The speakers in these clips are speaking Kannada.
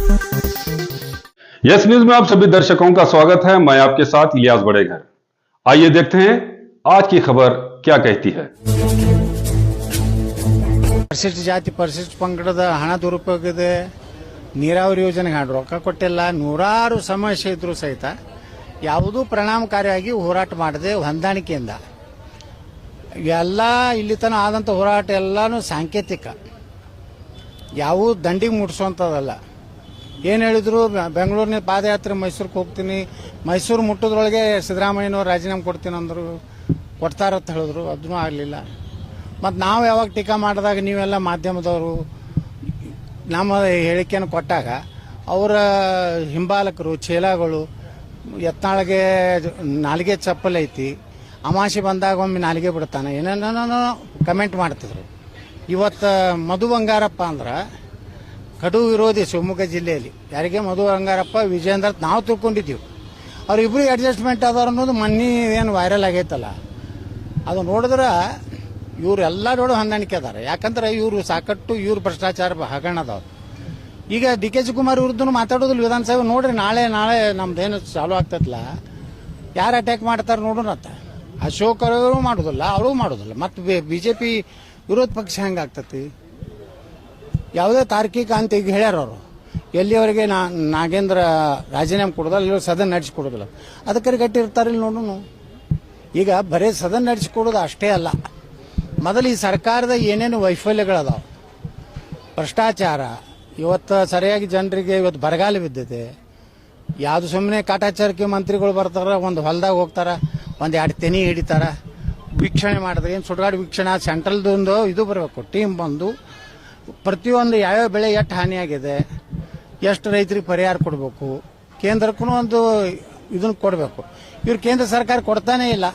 यस न्यूज में आप सभी दर्शकों का स्वागत है। मैं आपके साथ इलियास बड़ेघर। आइए देखते हैं आज की खबर क्या कहती है। ಪರಿಶಿಷ್ಟ ಜಾತಿ ಪರಿಶಿಷ್ಟ ಪಂಗಡದ ಹಣ ದುರುಪಯೋಗ ಇದೆ, ನೀರಾವರಿ ಯೋಜನೆಗೆ ರೊಕ್ಕ ಕೊಟ್ಟಿಲ್ಲ, ನೂರಾರು ಸಮಸ್ಯೆ ಇದ್ರೂ ಸಹಿತ ಯಾವುದೂ ಪರಿಣಾಮಕಾರಿಯಾಗಿ ಹೋರಾಟ ಮಾಡದೆ ಹೊಂದಾಣಿಕೆಯಿಂದ ಎಲ್ಲ ಇಲ್ಲಿ ತನಕ ಆದಂಥ ಹೋರಾಟ ಎಲ್ಲನೂ ಸಾಂಕೇತಿಕ, ಯಾವುದೂ ದಂಡಿಗೆ ಮುಟ್ಟಿಸುವಂಥದ್ದಲ್ಲ. ಏನು ಹೇಳಿದ್ರು, ಬೆಂಗಳೂರಿನ ಪಾದಯಾತ್ರೆ ಮೈಸೂರಿಗೆ ಹೋಗ್ತೀನಿ, ಮೈಸೂರು ಮುಟ್ಟೋದ್ರೊಳಗೆ ಸಿದ್ದರಾಮಯ್ಯನವ್ರು ರಾಜೀನಾಮೆ ಕೊಡ್ತೀನಿ ಅಂದರು, ಕೊಡ್ತಾರಂತ ಹೇಳಿದ್ರು, ಅದೂ ಆಗಲಿಲ್ಲ. ಮತ್ತು ನಾವು ಯಾವಾಗ ಟೀಕಾ ಮಾಡಿದಾಗ ನೀವೆಲ್ಲ ಮಾಧ್ಯಮದವರು ನಮ್ಮ ಹೇಳಿಕೆಯನ್ನು ಕೊಟ್ಟಾಗ ಅವರ ಹಿಂಬಾಲಕರು ಚೇಲಾಗಳು ಎತ್ನಾಳಿಗೆ ನಾಲಿಗೆ ಚಪ್ಪಲ್ ಐತಿ, ಅಮಾಸೆ ಬಂದಾಗ ಒಮ್ಮೆ ನಾಲಿಗೆ ಬಿಡ್ತಾನೆ, ಏನೇನೋ ಕಮೆಂಟ್ ಮಾಡ್ತಿದ್ರು. ಇವತ್ತು ಮಧು ಬಂಗಾರಪ್ಪ ಅಂದ್ರೆ ಕಡು ವಿರೋಧಿ ಶಿವಮೊಗ್ಗ ಜಿಲ್ಲೆಯಲ್ಲಿ. ಯಾರಿಗೆ? ಮಧು ಬಂಗಾರಪ್ಪ, ವಿಜೇಂದ್ರ ನಾವು ತಿಳ್ಕೊಂಡಿದ್ದೀವಿ. ಅವ್ರಿಬ್ರು ಅಡ್ಜಸ್ಟ್ಮೆಂಟ್ ಅದಾರ ಅನ್ನೋದು ಮೊನ್ನೆ ಏನು ವೈರಲ್ ಆಗೈತಲ್ಲ, ಅದು ನೋಡಿದ್ರೆ ಇವರೆಲ್ಲ ನೋಡು ಹೊಂದಾಣಿಕೆ ಅದಾರೆ. ಯಾಕಂದ್ರೆ ಇವರು ಸಾಕಷ್ಟು ಇವ್ರು ಭ್ರಷ್ಟಾಚಾರ ಹಗರಣ ಅದಾವ್ರು. ಈಗ ಡಿ ಕೆ ಶಿವಕುಮಾರ್ ವಿರುದ್ಧನೂ ಮಾತಾಡೋದಿಲ್ಲ ವಿಧಾನಸಭೆ. ನೋಡ್ರಿ ನಾಳೆ ನಮ್ದೇನು ಚಾಲು ಆಗ್ತೈತಲ್ಲ, ಯಾರು ಅಟ್ಯಾಕ್ ಮಾಡ್ತಾರೆ ನೋಡೋಣತ್ತ. ಅಶೋಕ್ ಅವರು ಮಾಡೋದಿಲ್ಲ, ಅವರು ಮಾಡೋದಿಲ್ಲ, ಮತ್ತು ಬಿಜೆಪಿ ವಿರೋಧ ಪಕ್ಷ ಹೆಂಗಾಗ್ತತಿ? ಯಾವುದೇ ತಾರ್ಕಿಕ ಅಂತ ಈಗ ಹೇಳ್ಯಾರ ಅವರು. ಎಲ್ಲಿವರೆಗೆ ನಾಗೇಂದ್ರ ರಾಜೀನಾಮೆ ಕೊಡೋದಿಲ್ಲ, ಇಲ್ಲಿ ಸದನ ನಡೆಸಿಕೊಡೋದಿಲ್ಲ, ಅದಕ್ಕೆ ಗಟ್ಟಿ ಇರ್ತಾರೆ. ಇಲ್ಲಿ ನೋಡೋಣ. ಈಗ ಬರೀ ಸದನ ನಡೆಸಿಕೊಡೋದು ಅಷ್ಟೇ ಅಲ್ಲ, ಮೊದಲು ಈ ಸರ್ಕಾರದ ಏನೇನು ವೈಫಲ್ಯಗಳದಾವ, ಭ್ರಷ್ಟಾಚಾರ, ಇವತ್ತು ಸರಿಯಾಗಿ ಜನರಿಗೆ ಇವತ್ತು ಬರಗಾಲ ಬಿದ್ದಿದೆ. ಯಾವುದು ಸುಮ್ಮನೆ ಕಾಟಾಚಾರಕ್ಕೆ ಮಂತ್ರಿಗಳು ಬರ್ತಾರ, ಒಂದು ಹೊಲದಾಗ ಹೋಗ್ತಾರ, ಒಂದು 2 ತೆನಿ ಹಿಡಿತಾರ, ವೀಕ್ಷಣೆ ಮಾಡಿದ್ರೆ ಏನು ಸುಡುಗಾಡು ವೀಕ್ಷಣೆ, ಸೆಂಟ್ರಲ್ದೊಂದು ಇದು ಬರಬೇಕು ಟೀಮ್ ಬಂದು ಪ್ರತಿಯೊಂದು ಯಾವ್ಯಾವ ಬೆಳೆ ಎಷ್ಟು ಹಾನಿಯಾಗಿದೆ, ಎಷ್ಟು ರೈತರಿಗೆ ಪರಿಹಾರ ಕೊಡಬೇಕು, ಕೇಂದ್ರಕ್ಕೂ ಒಂದು ಇದನ್ನು ಕೊಡಬೇಕು. ಇವ್ರು ಕೇಂದ್ರ ಸರ್ಕಾರ ಕೊಡ್ತಾನೇ ಇಲ್ಲ.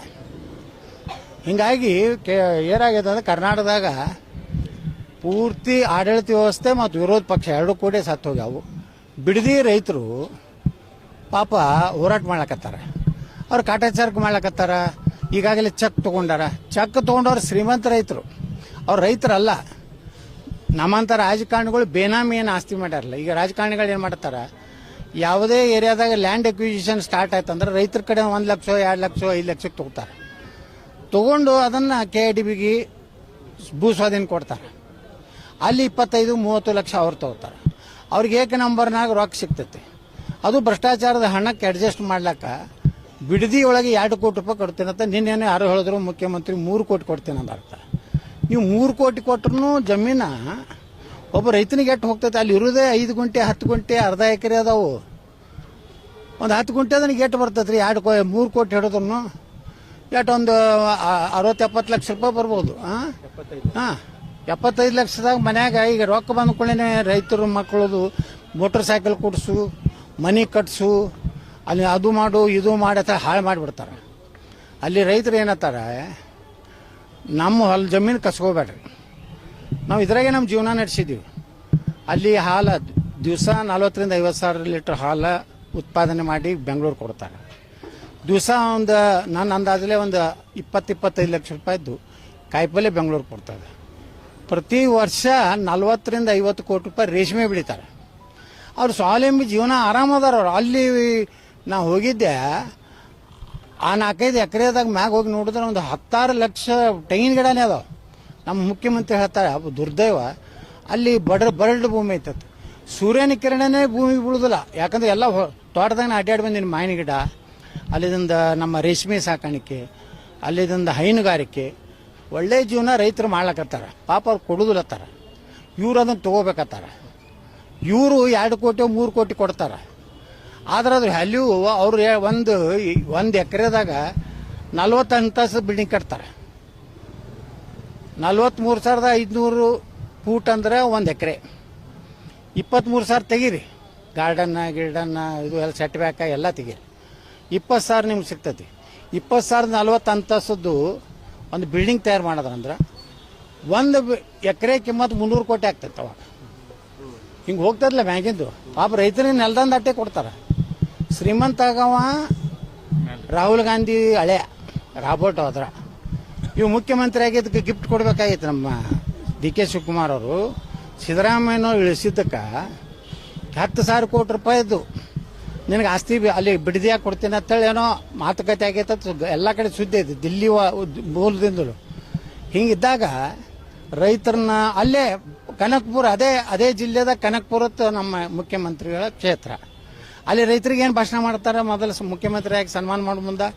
ಹಿಂಗಾಗಿ ಏನಾಗಿದೆ ಅಂದ್ರೆ ಕರ್ನಾಟಕದಾಗ ಪೂರ್ತಿ ಆಡಳಿತ ವ್ಯವಸ್ಥೆ ಮತ್ತು ವಿರೋಧ ಪಕ್ಷ ಎರಡೂ ಕೂಡ ಸತ್ತು ಹೋಗ್ಯಾವು. ಬಿಡದಿ ರೈತರು ಪಾಪ ಹೋರಾಟ ಮಾಡ್ಲಕತ್ತಾರ, ಅವ್ರು ಕಾಟಾಚಾರಕ್ಕೆ ಮಾಡ್ಲಕತ್ತಾರ. ಈಗಾಗಲೇ ಚೆಕ್ ತೊಗೊಂಡಾರ. ಚೆಕ್ ತೊಗೊಂಡವ್ರು ಶ್ರೀಮಂತ ರೈತರು, ಅವ್ರು ರೈತರಲ್ಲ. ನಮ್ಮಂಥ ರಾಜಕಾರಣಿಗಳು ಬೇನಾಮಿ ಏನು ಆಸ್ತಿ ಮಾಡ್ಯಾರಲ್ಲ. ಈಗ ರಾಜಕಾರಣಿಗಳು ಏನು ಮಾಡ್ತಾರ, ಯಾವುದೇ ಏರಿಯಾದಾಗ ಲ್ಯಾಂಡ್ ಅಕ್ವಿಸಿಷನ್ ಸ್ಟಾರ್ಟ್ ಆಯ್ತಂದ್ರೆ ರೈತರ ಕಡೆ 1 ಲಕ್ಷ 2 ಲಕ್ಷ 5 ಲಕ್ಷಕ್ಕೆ ತೊಗೋತಾರೆ. ತೊಗೊಂಡು ಅದನ್ನು KIDBಗೆ ಭೂ ಸ್ವಾಧೀನ ಕೊಡ್ತಾರೆ. ಅಲ್ಲಿ 25-30 ಲಕ್ಷ ಅವ್ರು ತಗೋತಾರೆ. ಅವ್ರಿಗೆ ಏಕ ನಂಬರ್ನಾಗ ರೊಕ್ಕ ಸಿಗ್ತೈತಿ. ಅದು ಭ್ರಷ್ಟಾಚಾರದ ಹಣಕ್ಕೆ ಅಡ್ಜಸ್ಟ್ ಮಾಡ್ಲಕ್ಕ ಬಿಡದಿ ಒಳಗೆ 2 ಕೋಟಿ ರೂಪಾಯಿ ಕೊಡ್ತೇನಂತ ನಿನ್ನೇನೆ ಯಾರು ಹೇಳಿದ್ರು, ಮುಖ್ಯಮಂತ್ರಿ 3 ಕೋಟಿ ಕೊಡ್ತೇನಂತ ಅರ್ಥ. ನೀವು 3 ಕೋಟಿ ಕೊಟ್ಟರು ಜಮೀನ ಒಬ್ಬ ರೈತನಿಗೆ ಎಷ್ಟು ಹೋಗ್ತೈತೆ? ಅಲ್ಲಿ ಇರೋದೇ 5 ಗುಂಟೆ 10 ಗುಂಟೆ ಅರ್ಧ ಎಕರೆ ಅದಾವು. ಒಂದು 10 ಗುಂಟೆ ಅದನಿಗೆ ಎಷ್ಟು ಬರ್ತೈತೆ ರೀ? 3 ಕೋಟಿ ಹಿಡಿದ್ರು ಎಷ್ಟು ಒಂದು 60-70 ಲಕ್ಷ ರೂಪಾಯಿ ಬರ್ಬೋದು. ಹಾಂ 75 ಲಕ್ಷದಾಗ ಮನ್ಯಾಗ ಈಗ ರೊಕ್ಕ ಬಂದ ಕೂಡಲೇ ರೈತರು ಮಕ್ಕಳದು ಮೋಟರ್ ಸೈಕಲ್ ಕೊಡಿಸು, ಮನೆ ಕಟ್ಸು, ಅಲ್ಲಿ ಅದು ಮಾಡು ಇದು ಮಾಡತ್ತ ಹಾಳು ಮಾಡಿಬಿಡ್ತಾರೆ. ಅಲ್ಲಿ ರೈತರು ಏನತ್ತಾರೆ, ನಮ್ಮ ಹೊಲ ಜಮೀನು ಕಸ್ಕೋಬೇಡ್ರಿ, ನಾವು ಇದ್ರಾಗೆ ನಮ್ಮ ಜೀವನ ನಡೆಸಿದ್ದೀವಿ. ಅಲ್ಲಿ ಹಾಲು ದಿವಸ 40-50 ಸಾವಿರ ಲೀಟ್ರ್ ಹಾಲು ಉತ್ಪಾದನೆ ಮಾಡಿ ಬೆಂಗಳೂರು ಕೊಡ್ತಾರೆ. ದಿವಸ ಒಂದು ನನ್ನ ಅಂದಾಜಲ್ಲೇ ಒಂದು 20-25 ಲಕ್ಷ ರೂಪಾಯಿದ್ದು ಕಾಯಿಪಲ್ಯ ಬೆಂಗಳೂರು ಕೊಡ್ತದೆ. ಪ್ರತಿ ವರ್ಷ 40-50 ಕೋಟಿ ರೂಪಾಯಿ ರೇಷ್ಮೆ ಬೆಳೀತಾರೆ. ಅವ್ರು ಸ್ವಾವಲಂಬಿ ಜೀವನ ಆರಾಮದಾರ. ಅವ್ರು ಅಲ್ಲಿ ನಾವು ಹೋಗಿದ್ದೆ, ಆ 4-5 ಎಕರೆದಾಗ ಮ್ಯಾಗ ಹೋಗಿ ನೋಡಿದ್ರೆ ಒಂದು 16 ಲಕ್ಷ ತೆಂಗಿನ ಗಿಡನೇ ಅದಾವೆ. ನಮ್ಮ ಮುಖ್ಯಮಂತ್ರಿ ಹೇಳ್ತಾರೆ, ದುರ್ದೈವ ಅಲ್ಲಿ ಬರಡ್ ಭೂಮಿ ಐತತ್, ಸೂರ್ಯನ ಕಿರಣನೇ ಭೂಮಿ ಬೀಳುದಿಲ್ಲ. ಯಾಕಂದ್ರೆ ಎಲ್ಲ ತೋಟದಾಗ ಅಡ್ಡಾಡಿ ಬಂದಿನಿ. ಮಾವಿನ ಗಿಡ, ಅಲ್ಲಿದಿಂದ ನಮ್ಮ ರೇಷ್ಮೆ ಸಾಕಾಣಿಕೆ, ಅಲ್ಲಿದಿಂದ ಹೈನುಗಾರಿಕೆ, ಒಳ್ಳೆ ಜೀವನ ರೈತರು ಮಾಡ್ಲಕತ್ತಾರ. ಪಾಪ ಅವ್ರು ಕೊಡುದಿಲ್ಲತ್ತಾರ, ಇವ್ರು ಅದನ್ನು ತೊಗೋಬೇಕತ್ತಾರ. ಇವರು 2 ಕೋಟಿ 3 ಕೋಟಿ ಕೊಡ್ತಾರೆ. ಆದ್ರೆ ಅದ್ರ ವ್ಯಾಲ್ಯೂ ಅವ್ರು ಒಂದು ಎಕರೆದಾಗ 40 ಅಂತಸ್ತು ಬಿಲ್ಡಿಂಗ್ ಕಟ್ತಾರೆ. 43,500 ಫೂಟ್ ಅಂದ್ರೆ 1 ಎಕರೆ. 23,000 ತೆಗೀರಿ, ಗಾರ್ಡನ್ನ ಇದು ಎಲ್ಲ ಸೆಟ್ ಬ್ಯಾಕ ಎಲ್ಲ ತೆಗೀರಿ, 20,000 ನಿಮ್ಗೆ ಸಿಗ್ತೈತಿ. 20,000 40 ಅಂತಸ್ತದ್ದು ಒಂದು ಬಿಲ್ಡಿಂಗ್ ತಯಾರು ಮಾಡೋದಂದ್ರೆ 1 ಎಕರೆ ಕಿಮ್ಮತ್ತು 300 ಕೋಟಿ ಆಗ್ತೈತೆ. ಅವಾಗ ಹಿಂಗೆ ಹೋಗ್ತದಲ್ಲ ಮ್ಯಾಗಿಂದು. ಪಾಪ ರೈತರಿಗೆ ನೆಲದಂದು ಅಟ್ಟೆ ಕೊಡ್ತಾರೆ. ಶ್ರೀಮಂತ ಆಗವ ರಾಹುಲ್ ಗಾಂಧಿ ಹಳೆ ರಾಬೋಟ್ ಹೋದ್ರ. ಇವು ಮುಖ್ಯಮಂತ್ರಿ ಆಗಿದ್ದಕ್ಕೆ ಗಿಫ್ಟ್ ಕೊಡ್ಬೇಕಾಗಿತ್ತು ನಮ್ಮ ಡಿ ಕೆ ಶಿವಕುಮಾರ್ ಅವರು. ಸಿದ್ದರಾಮಯ್ಯನವ್ರು ಇಳಿಸಿದ್ದಕ್ಕೆ 10,000 ಕೋಟಿ ರೂಪಾಯಿದ್ದು ನಿನಗೆ ಆಸ್ತಿ ಅಲ್ಲಿ ಬಿಡದಿಯಾಗಿ ಕೊಡ್ತೀನಿ ಅಂತೇಳಿ ಏನೋ ಮಾತುಕತೆ ಆಗೈತೆ ಎಲ್ಲ ಕಡೆ ಸುದ್ದಿ ಐತಿ ದಿಲ್ಲಿ ಮೂಲದಿಂದಲೂ. ಹಿಂಗಿದ್ದಾಗ ರೈತರನ್ನ ಅಲ್ಲೇ ಕನಕಪುರ ಅದೇ ಜಿಲ್ಲೆದ ಕನಕಪುರ ನಮ್ಮ ಮುಖ್ಯಮಂತ್ರಿಗಳ ಕ್ಷೇತ್ರ. ಅಲ್ಲಿ ರೈತರಿಗೆ ಏನು ಭಾಷಣ ಮಾಡ್ತಾರೆ, ಮೊದಲು ಮುಖ್ಯಮಂತ್ರಿಯಾಗಿ ಸನ್ಮಾನ ಮಾಡೋ ಮುಂದೆ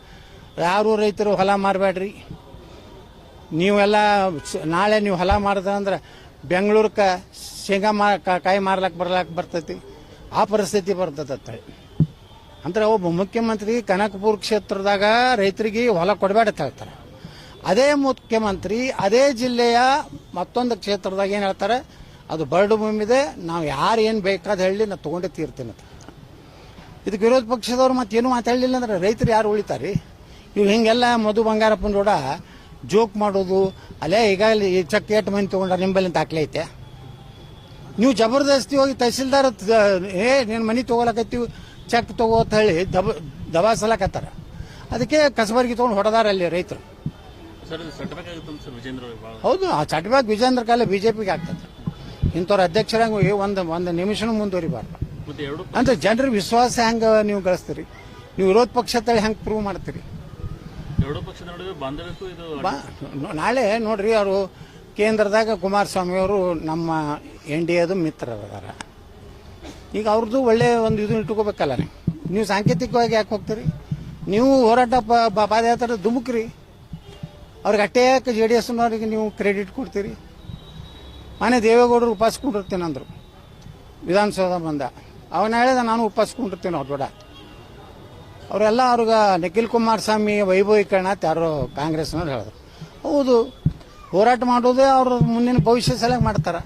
ಯಾರು ರೈತರು ಹೊಲ ಮಾರಬೇಡ್ರಿ, ನೀವೆಲ್ಲ ನಾಳೆ ನೀವು ಹೊಲ ಮಾಡಿದ್ರೆ ಬೆಂಗಳೂರಿಗೆ ಶೇಂಗಾ ಕಾಯಿ ಮಾರ್ಲಕ್ಕೆ ಬರ್ತೈತಿ, ಆ ಪರಿಸ್ಥಿತಿ ಬರ್ತದೆ ಅಂದ್ರೆ ಒಬ್ಬ ಮುಖ್ಯಮಂತ್ರಿ ಕನಕಪುರ ಕ್ಷೇತ್ರದಾಗ ರೈತರಿಗೆ ಹೊಲ ಕೊಡಬೇಡ ಅಂತ ಹೇಳ್ತಾರೆ. ಅದೇ ಮುಖ್ಯಮಂತ್ರಿ ಅದೇ ಜಿಲ್ಲೆಯ ಮತ್ತೊಂದು ಕ್ಷೇತ್ರದಾಗ ಏನು ಹೇಳ್ತಾರೆ, ಅದು ಬರಡು ಭೂಮಿ ಇದೆ, ನಾವು ಯಾರು ಏನು ಬೇಕಾದ ಹೇಳಿ ನಾನು ತೊಗೊಂಡೇ ತೀರ್ತೀನಿ ಅಂತ. ಇದಕ್ಕೆ ವಿರೋಧ ಪಕ್ಷದವ್ರು ಮತ್ತೇನು ಮಾತಾಡಲಿಲ್ಲ ಅಂದ್ರೆ ರೈತರು ಯಾರು ಉಳಿತಾರೆ? ಇವು ಹಿಂಗೆಲ್ಲ ಮಧು ಬಂಗಾರಪ್ಪನ ಕೂಡ ಜೋಕ್ ಮಾಡೋದು, ಅಲ್ಲೇ ಈಗಾಗಲೇ ಈ ಚೆಕ್ 8 ಮಂದಿ ತೊಗೊಂಡ್ರೆ ನಿಂಬಲ್ಲಿ ದಾಖಲೆ ಐತೆ, ನೀವು ಜಬರ್ದಸ್ತಿ ಹೋಗಿ ತಹಸೀಲ್ದಾರ್ ನೀನು ಮನೆ ತೊಗೊಳಕತ್ತೀವಿ ಚೆಕ್ ತಗೋ ಅಂತ ಹೇಳಿ ದಬಾಸಲಕತ್ತಾರ. ಅದಕ್ಕೆ ಕಸಬರ್ಗಿ ತೊಗೊಂಡು ಹೊಡೆದಾರ ಅಲ್ಲಿ ರೈತರು. ಹೌದು, ಆ ಚಟಬ್ಯಾಗ್ ವಿಜೇಂದ್ರ ಕಾಲ ಬಿಜೆಪಿಗೆ ಆಗ್ತದೆ. ಇಂಥವ್ರ ಅಧ್ಯಕ್ಷರಾಗಿ ಒಂದು ನಿಮಿಷನೂ ಮುಂದುವರಿಬಾರ್ದು. ಅಂದ್ರೆ ಜನರ ವಿಶ್ವಾಸ ಹೆಂಗೆ ನೀವು ಗಳಿಸ್ತೀರಿ? ನೀವು ವಿರೋಧ ಪಕ್ಷ ತಳಿ ಹೆಂಗೆ ಪ್ರೂವ್ ಮಾಡ್ತೀರಿ? ನಾಳೆ ನೋಡ್ರಿ, ಅವರು ಕೇಂದ್ರದಾಗ ಕುಮಾರಸ್ವಾಮಿ ಅವರು ನಮ್ಮ NDAದು ಮಿತ್ರರದಾರ. ಈಗ ಅವ್ರದ್ದು ಒಳ್ಳೆ ಒಂದು ಇದು ಇಟ್ಕೋಬೇಕಲ್ಲ. ನೀವು ಸಾಂಕೇತಿಕವಾಗಿ ಯಾಕೆ ಹೋಗ್ತೀರಿ? ನೀವು ಹೋರಾಟ ಪಾದಯಾತ್ರೆ ಧುಮುಕ್ರಿ, ಅವ್ರಿಗೆ ಅಟ್ಟೆ ಯಾಕೆ JDSನವ್ರಿಗೆ ನೀವು ಕ್ರೆಡಿಟ್ ಕೊಡ್ತೀರಿ? ಮನೆ ದೇವೇಗೌಡರು ಉಪಾಸ್ಕೊಂಡಿರ್ತೀನಿ ಅಂದರು ವಿಧಾನಸೌಧ ಬಂದ, ಅವನ ಹೇಳಿದ ನಾನು ಉಪಾಸ್ಕೊಂಡಿರ್ತೀನಿ ಅವ್ರ ದೊಡ್ಡ. ಅವರೆಲ್ಲ ಅವ್ರಿಗೆ ನಿಖಿಲ್ ಕುಮಾರಸ್ವಾಮಿ ವೈಭವೀಕರಣ ಅಂತ ಯಾರೋ ಕಾಂಗ್ರೆಸ್ನವ್ರು ಹೇಳಿದ್ರು. ಹೌದು, ಹೋರಾಟ ಮಾಡೋದೇ ಅವ್ರ ಮುಂದಿನ ಭವಿಷ್ಯ ಸಲುವಾಗಿ ಮಾಡ್ತಾರೆ.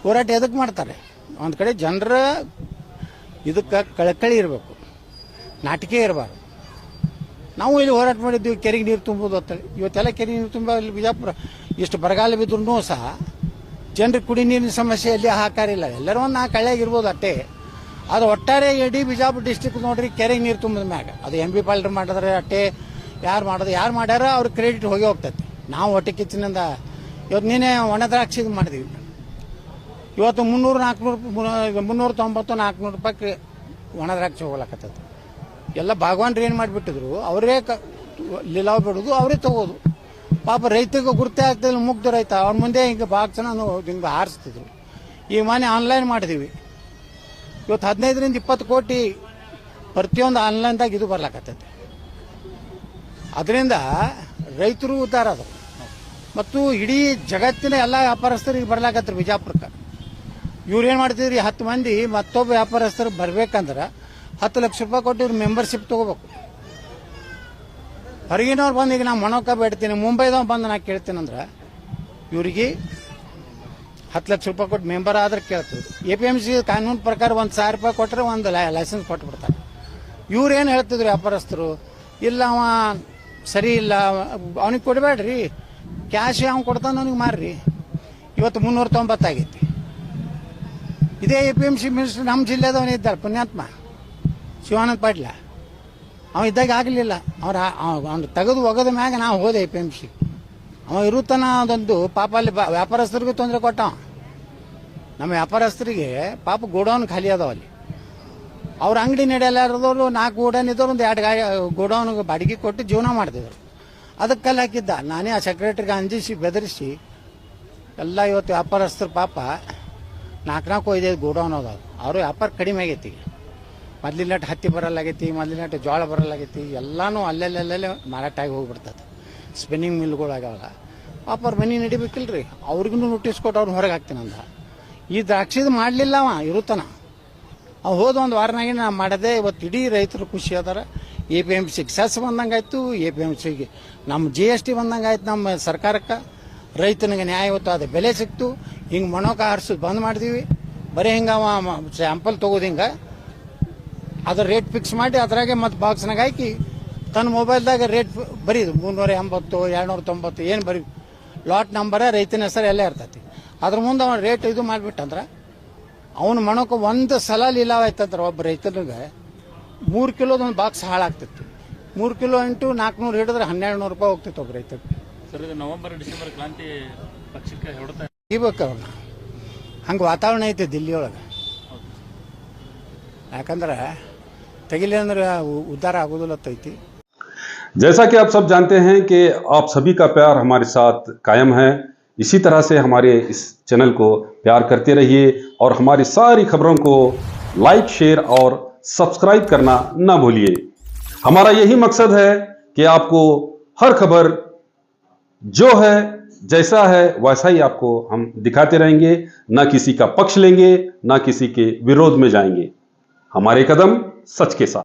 ಹೋರಾಟ ಎದಕ್ಕೆ ಮಾಡ್ತಾರೆ? ಒಂದು ಕಡೆ ಜನರ ಇದಕ್ಕೆ ಕಳಕಳಿ ಇರಬೇಕು, ನಾಟಿಕೆ ಇರಬಾರ್ದು. ನಾವು ಇಲ್ಲಿ ಹೋರಾಟ ಮಾಡಿದ್ವಿ ಕೆರೆಗೆ ನೀರು ತುಂಬೋದು ಅಂತೇಳಿ. ಇವತ್ತೆಲ್ಲ ಕೆರೆ ನೀರು ತುಂಬ ಇಲ್ಲಿ ಬಿಜಾಪುರ ಇಷ್ಟು ಬರಗಾಲ ಬಿದ್ರೂ ಸಹ ಜನರಿಗೆ ಕುಡಿ ನೀರಿನ ಸಮಸ್ಯೆ ಎಲ್ಲಿ ಹಾಕಾರಿಲ್ಲ. ಎಲ್ಲರೂ ಒಂದು 4 ಹಳ್ಳಿಯಾಗಿರ್ಬೋದು ಅಟ್ಟೆ. ಅದು ಒಟ್ಟಾರೆ ಇಡೀ ಬಿಜಾಪುರ ಡಿಸ್ಟಿಕ್ ನೋಡ್ರಿ ಕೆರೆಗೆ ನೀರು ತುಂಬಿದ ಮ್ಯಾಗ ಅದು MB ಪಾಲ್ಡರ್ ಮಾಡಿದ್ರೆ ಅಟ್ಟೆ ಯಾರು ಮಾಡ್ಯಾರ ಅವ್ರಿಗೆ ಕ್ರೆಡಿಟ್ ಹೋಗಿ ಹೋಗ್ತೈತಿ. ನಾವು ಹೊಟ್ಟೆ ಕಿಚ್ಚಿನಿಂದ ಇವತ್ತು ನೀನೇ ಒಣ ದ್ರಾಕ್ಷಿ ಮಾಡಿದೀವಿ. ಇವತ್ತು 390-400 ರೂಪಾಯಿ ಒಣ ದ್ರಾಕ್ಷಿ ಹೋಗ್ಲಾಕತ್ತೈತಿ. ಎಲ್ಲ ಭಾಗವಾನ್ರು ಏನು ಮಾಡಿಬಿಟ್ಟಿದ್ರು, ಅವರೇ ಲೀಲಾವ್ ಬಿಡೋದು, ಅವರೇ ತಗೋದು. ಪಾಪ ರೈತರಿಗೆ ಗುರುತೇ ಆಗ್ತಿಲ್ಲ, ಮುಗ್ಧ ರೈತ ಅವ್ರ ಮುಂದೆ ಹಿಂಗೆ ಬಾಕ್ಸನ ಹಿಂಗೆ ಹಾರಿಸ್ತಿದ್ರು. ಈಗ ಮನೆ ಆನ್ಲೈನ್ ಮಾಡಿದೀವಿ, ಇವತ್ತು 15-20 ಕೋಟಿ ಪ್ರತಿಯೊಂದು ಆನ್ಲೈನ್ದಾಗ ಇದು ಬರ್ಲಾಕತ್ತೈತಿ. ಅದರಿಂದ ರೈತರು ಉದ್ಧಾರ ಅದು ಮತ್ತು ಇಡೀ ಜಗತ್ತಿನ ಎಲ್ಲ ವ್ಯಾಪಾರಸ್ಥರಿಗೆ ಬರ್ಲಾಕತ್ತಾರೆ ಬಿಜಾಪುರಕ್ಕೆ. ಇವ್ರೇನು ಮಾಡ್ತಿದ್ರಿ, 10 ಮಂದಿ ಮತ್ತೊಬ್ಬ ವ್ಯಾಪಾರಸ್ಥರು ಬರ್ಬೇಕಂದ್ರೆ 10 ಲಕ್ಷ ರೂಪಾಯಿ ಕೊಟ್ಟು ಇವ್ರು ಮೆಂಬರ್ಶಿಪ್ ತಗೋಬೇಕು. ಹೊರಗಿನವ್ರು ಬಂದು ಈಗ ನಾನು ಮೊಣಕ ಬೇಡ್ತೀನಿ, ಮುಂಬೈದವ್ ಬಂದು ನಾ ಕೇಳ್ತೀನಂದ್ರೆ ಇವ್ರಿಗೆ 10 ಲಕ್ಷ ರೂಪಾಯಿ ಕೊಟ್ಟು ಮೆಂಬರ್ ಆದ್ರೆ ಕೇಳ್ತೀವಿ. APMC ಕಾನೂನು ಪ್ರಕಾರ 1,000 ರೂಪಾಯಿ ಕೊಟ್ಟರೆ ಒಂದು ಲೈಸೆನ್ಸ್ ಕೊಟ್ಬಿಡ್ತಾರೆ. ಇವ್ರು ಏನು ಹೇಳ್ತಿದ್ರು ವ್ಯಾಪಾರಸ್ಥರು, ಇಲ್ಲ ಅವ ಸರಿ ಇಲ್ಲ ಅವನಿಗೆ ಕೊಡಬೇಡ್ರಿ, ಕ್ಯಾಶ್ ಅವ್ನು ಕೊಡ್ತಾನೆ ಅವನಿಗೆ ಮಾರ್ರಿ. ಇವತ್ತು 390 ಆಗೈತಿ. ಇದೇ APMC ಮಿನಿಸ್ಟರ್ ನಮ್ಮ ಜಿಲ್ಲೆದವನೇ ಇದ್ದಾರೆ, ಪುಣ್ಯಾತ್ಮ ಶಿವಾನಂದ ಪಾಟೀಲ. ಅವ ಇದ್ದಾಗ ಆಗಲಿಲ್ಲ, ಅವ್ನು ತೆಗೆದು ಒಗದ ಮ್ಯಾಗ ನಾವು ಹೋದೆ APMC. ಅವ ಇರುತ್ತಾನ ಅದೊಂದು ಪಾಪ ಅಲ್ಲಿ ವ್ಯಾಪಾರಸ್ಥರಿಗೂ ತೊಂದರೆ ಕೊಟ್ಟ. ನಮ್ಮ ವ್ಯಾಪಾರಸ್ಥರಿಗೆ ಪಾಪ ಗೋಡೌನ್ ಖಾಲಿ ಅದಾವ ಅಲ್ಲಿ. ಅವ್ರ ಅಂಗಡಿ ನಡೆಯಲಾರದವ್ರು 4 ಗೋಡೌನ್ ಇದ್ದವ್ರು ಒಂದು 2 ಗೋಡೌನ್ಗೆ ಬಾಡಿಗೆ ಕೊಟ್ಟು ಜೀವನ ಮಾಡ್ತಿದ್ರು. ಅದಕ್ಕೆ ಕಲ್ಲು ಹಾಕಿದ್ದ ನಾನೇ. ಆ ಸೆಕ್ರೆಟರಿಗೆ ಅಂಜಿಸಿ ಬೆದರಿಸಿ ಎಲ್ಲ ಇವತ್ತು ವ್ಯಾಪಾರಸ್ಥರು ಪಾಪ 4-5 ಗೋಡೌನ್ ಅದಾವ. ಅವರು ವ್ಯಾಪಾರ ಕಡಿಮೆ ಆಗೈತಿ. ಮೊದಲಿನ ಹತ್ತಿ ಬರಲ್ಲಾಗೈತಿ, ಮೊದಲಿನ ಜೋಳ ಬರಲ್ಲಾಗೈತಿ, ಎಲ್ಲನೂ ಅಲ್ಲೆಲ್ಲೇ ಮಾರಾಟ ಆಗಿ ಹೋಗ್ಬಿಡ್ತದೆ. ಸ್ಪಿನ್ನಿಂಗ್ ಮಿಲ್ಗಳಾಗಲ್ಲ. ಪಾಪ ಅವ್ರ ಮನೆ ನಡಿಬೇಕಿಲ್ರಿ, ಅವ್ರಿಗೂ ನೋಟಿಸ್ ಕೊಟ್ಟು ಅವ್ರು ಹೊರಗೆ ಹಾಕ್ತೀನಂದ. ಈ ದ್ರಾಕ್ಷಿದು ಮಾಡಲಿಲ್ಲ ಅವ ಇರುತ್ತಾನ. ಅವು ಹೋದ ಒಂದು ವಾರನಾಗಿ ನಾ ಮಾಡದೆ. ಇವತ್ತು ಇಡೀ ರೈತರು ಖುಷಿ ಅದಾರ. APMCಗೆ ಸೆಸ್ ಬಂದಂಗೆ ಆಯ್ತು, APMCಗೆ ನಮ್ಮ GST ಬಂದಂಗೆ ಆಯ್ತು. ನಮ್ಮ ಸರ್ಕಾರಕ್ಕೆ ರೈತನಿಗೆ ನ್ಯಾಯಯುತವಾದ ಬೆಲೆ ಸಿಕ್ತು. ಹಿಂಗೆ ಮೊಣಕ ಹಾರಿಸೋದು ಬಂದ್ ಮಾಡಿದೀವಿ. ಬರೀ ಹಿಂಗೆ ಅವ ಸ್ಯಾಂಪಲ್ ತೊಗೋದು ಹಿಂಗೆ ಅದ್ರ ರೇಟ್ ಫಿಕ್ಸ್ ಮಾಡಿ ಅದ್ರಾಗೆ ಮತ್ತೆ ಬಾಕ್ಸ್ನಾಗ ಹಾಕಿ ತನ್ನ ಮೊಬೈಲ್ದಾಗ ರೇಟ್ ಬರೀದು 380, 290 ಏನು ಬರೀ ಲಾಟ್ ನಂಬರ ರೈತನ ಹೆಸರು ಎಲ್ಲ ಇರ್ತೈತಿ. ಅದ್ರ ಮುಂದೆ ಅವನು ರೇಟ್ ಇದು ಮಾಡಿಬಿಟ್ಟಂದ್ರೆ ಅವನ ಮಣಕ್ಕೆ ಒಂದು ಸಲ ಲೀಲಾವ್ ಆಯ್ತಂದ್ರೆ ಒಬ್ಬ ರೈತನಿಗೆ 3 ಕಿಲೋದೊಂದು ಬಾಕ್ಸ್ ಹಾಳಾಗ್ತಿತ್ತು. 3 ಕಿಲೋ ಇಂಟು 400 ಹಿಡಿದ್ರೆ 1,200 ರೂಪಾಯಿ ಹೋಗ್ತಿತ್ತು ಒಬ್ಬ ರೈತರಿಗೆ. ಸರ್, ಇದು ನವೆಂಬರ್ ಡಿಸೆಂಬರ್ ಕ್ರಾಂತಿ ಪಕ್ಷಕ್ಕೆ ಹೊಡೆತ ಇಬೇಕು ಅವ್ರನ್ನ. ಹಂಗೆ ವಾತಾವರಣ ಐತೆ ದಿಲ್ಲಿಯೊಳಗೆ. ಯಾಕಂದ್ರೆ ತೆಗಿಲಿ ಅಂದ್ರೆ ಉದ್ಧಾರ ಆಗೋದಿಲ್ಲತ್ತೈತಿ. जैसा कि आप सब जानते हैं कि आप सभी का प्यार हमारे साथ कायम है, इसी तरह से हमारे इस चैनल को प्यार करते रहिए और हमारी सारी खबरों को लाइक, शेयर और सब्सक्राइब करना ना भूलिए। हमारा यही मकसद है कि आपको हर खबर जो है जैसा है वैसा ही आपको हम दिखाते रहेंगे, ना किसी का पक्ष लेंगे, ना किसी के विरोध में जाएंगे। हमारे कदम सच के साथ।